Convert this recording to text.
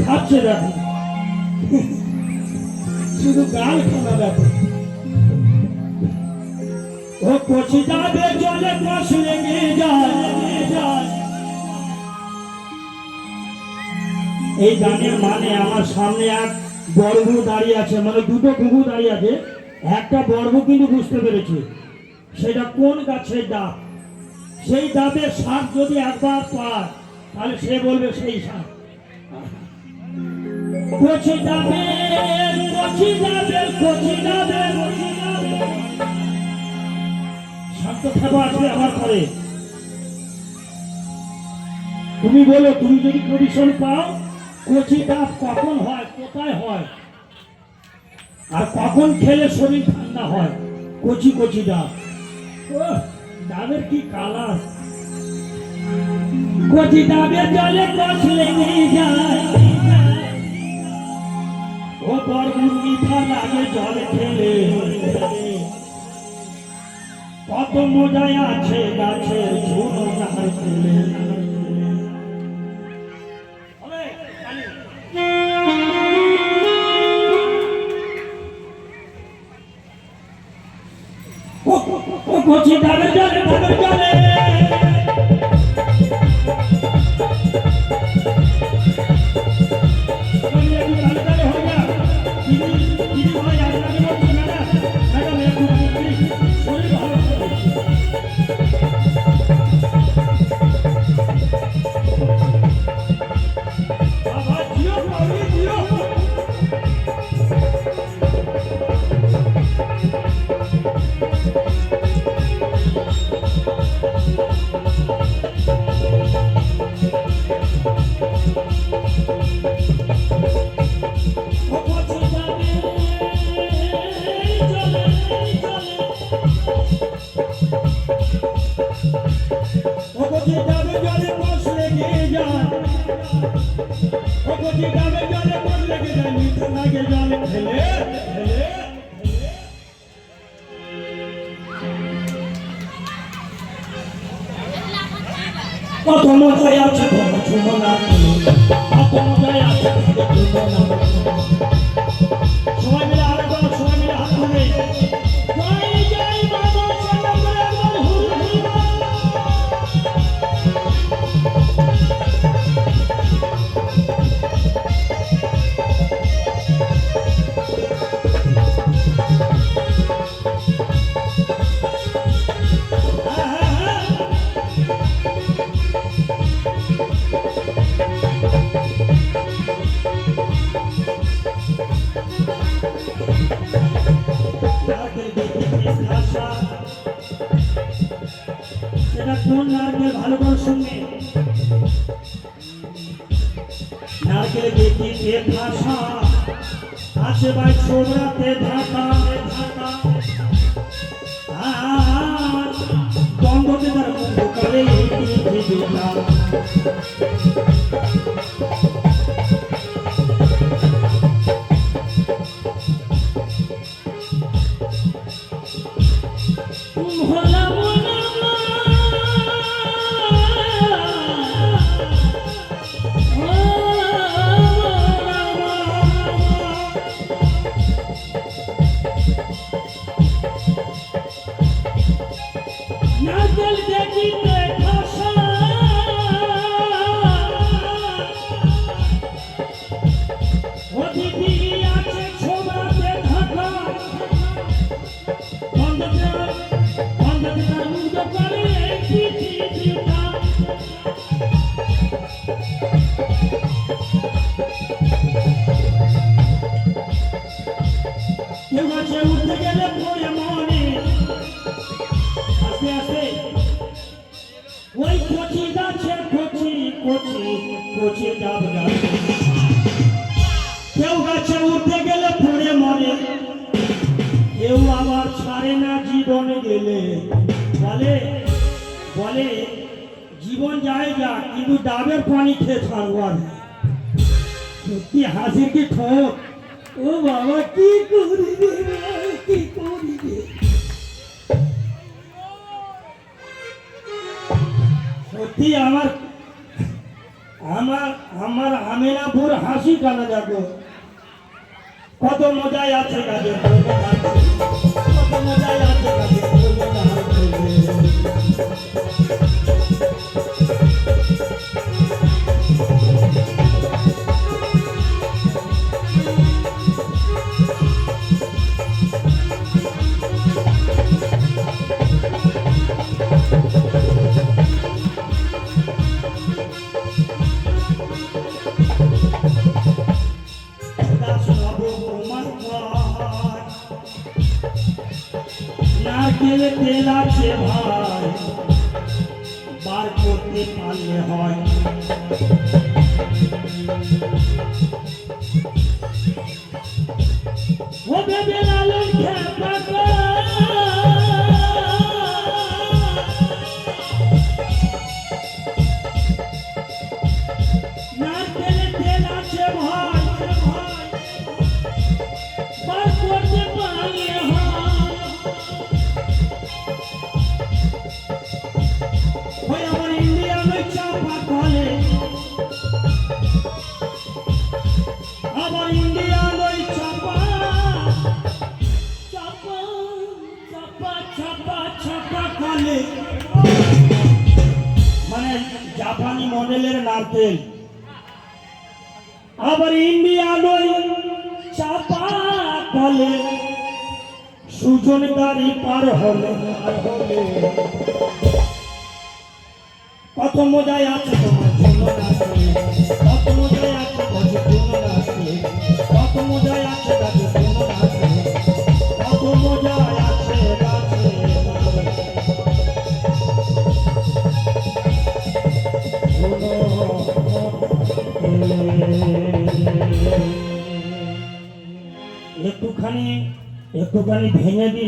খাচ্ছে দেখো, শুধু গাল খানা দেখো। ও কচি যাবে জলে কষ লেগে যায়। এই গানের মানে আমার সামনে এক বড় ঘুঘু দাঁড়িয়ে আছে, মানে দুটো ঘুঘু দাঁড়িয়ে আছে। একটা বড় কিন্তু বুঝতে পেরেছে সেটা কোন গাছের ডাব। সেই ডাবের শাক যদি একবার পায় তাহলে সে বলবে সেই শাক। কচি ডাবে কচি ডাবে কচি ডাবে শান্ত থাকো, আসবে আমার পরে। তুমি বলো, তুমি যদি কমিশন পাও কচি ডাব কখন হয়, কোথায় হয়, আর কখন খেলে শরীর ঠান্ডা হয়? কচি কচি ডাব, ডাবের কি কালার! কচি ডাবের জলে কষ লেগে যায়। ও বরগুন মিঠা লাগে জল খেলে, কত মজায় আছে গাছের ঝুনো নাহার খেলে। কচি ডাবের জলে ডাবের জলে কত মজায় আছে কত মজায় আছে। সবাই মিলে আরেকবার, সবাই মিলে হাত ধরে কোন নারকেল ভালো করে শুনবে। নারকেল গেটিতে ভাষা আছে ভাই ছোবরাতে ঢাকা বন্ধতে তার বন্ধ করে উঠতে গেলে পড়ে মনে আস্তে আস্তে ওই কচি গাছের কচি কচি কচি ডাব গাছ। কেউ গাছে উঠতে গেলে পড়ে মরে, কেউ আবার ছাড়ে না জীবনে গেলে। বলে বলে জীবন যায় যা, কিন্তু ডাবের পানি খেয়ে ছাড়বো। আর সত্যি হাসির কি ঠোক! ও বাবা, কি করিবে কি করিবে! সত্যি আমার আমার আমার আমিনাপুর হাসি কানা দেখো কত মজায় আছে কাজে কত মজায় আছে কাজে নারকেল তেল আছে ভাই বার করতে পারলে হয় ও বেবে লালন খেপা গো নারকেল তেল আছে ভাই বার করতে পারলে হয় ওই আমার ইন্ডিয়ান ওই চাপা কলে আমার ইন্ডিয়ান ওই চাপা চাপা চাপা চাপা চাপা কলে মানে জাপানি মডেলের নারকেল আবার ইন্ডিয়ান ওই চাপা কলে সুজন গাড়ি পার হলে কত মজায় আছে তোমার জন্য নাচে কত মজায় আছে গাছের জন্য নাচে কত মজায় আছে গাছের জন্য নাচে কত মজায় আছে গাছে একটুখানি ভেঙে দিন।